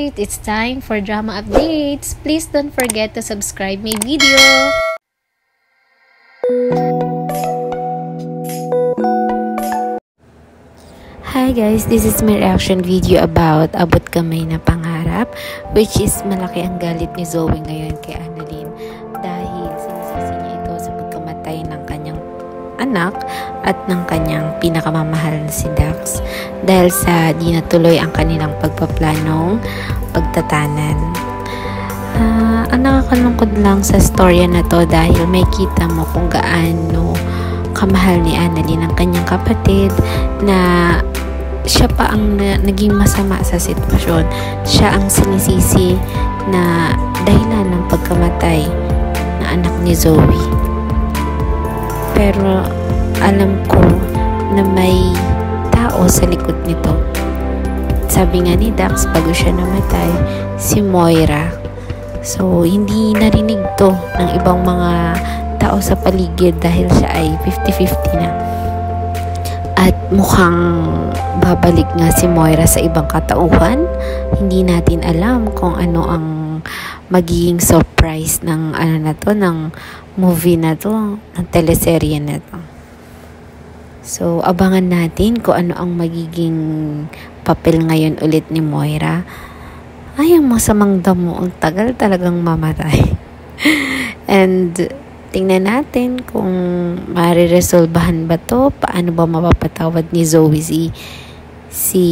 Alright, it's time for drama updates. Please don't forget to subscribe my video. Hi guys, this is my reaction video about Abot Kamay na Pangarap, which is malaki ang galit ni Zoe ngayon kay Annalyn dahil sinisisi niya ito sa pagkamatay ng kanyang anak at ng kanyang pinakamamahal na si Dax dahil sa di natuloy ang kanilang pagpaplanong pagtatanan. Ang nakakalungkod lang sa storya na to dahil may kita mo kung gaano kamahal ni Annalyn ang kanyang kapatid na siya pa ang naging masama sa sitwasyon. Siya ang sinisisi na dahilan ng pagkamatay na anak ni Zoe. Pero alam ko na may tao sa likod nito. Sabi nga ni Dax bago siya namatay, si Moira. So hindi narinig to ng ibang mga tao sa paligid dahil siya ay 50-50 na. At mukhang babalik nga si Moira sa ibang katauhan. Hindi natin alam kung ano ang magiging surprise ng ng movie na to, ng teleserye na to. So abangan natin kung ano ang magiging papel ngayon ulit ni Moira. Ay, ang masamang damo, ang tagal talagang mamatay. And tingnan natin kung mariresolbahan ba to, paano ba mapapatawad ni Zoe si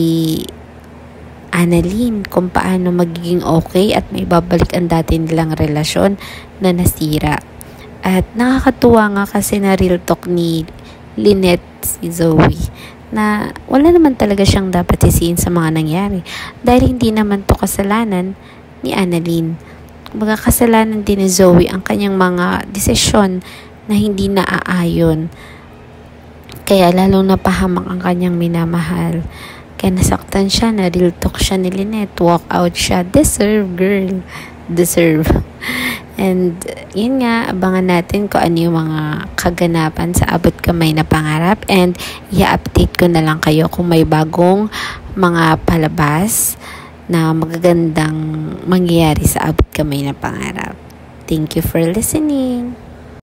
Annalyn, kung paano magiging okay at may babalik ang dati nilang relasyon na nasira. At nakakatuwa nga kasi na real talk ni Lynette si Zoe na wala naman talaga siyang dapat isiin sa mga nangyari dahil hindi naman to kasalanan ni Annalyn. Kumbaga kasalanan din ni Zoe ang kanyang mga desisyon na hindi naaayon. Kaya lalong napahamak ang kanyang minamahal. Kaya nasaktan siya, na real talk siya ni Lynette. Walk out siya. Deserve, girl. Deserve. And yun nga, abangan natin kung ano yung mga kaganapan sa Abot Kamay na Pangarap. And i-update ko na lang kayo kung may bagong mga palabas na magagandang mangyayari sa Abot Kamay na Pangarap. Thank you for listening.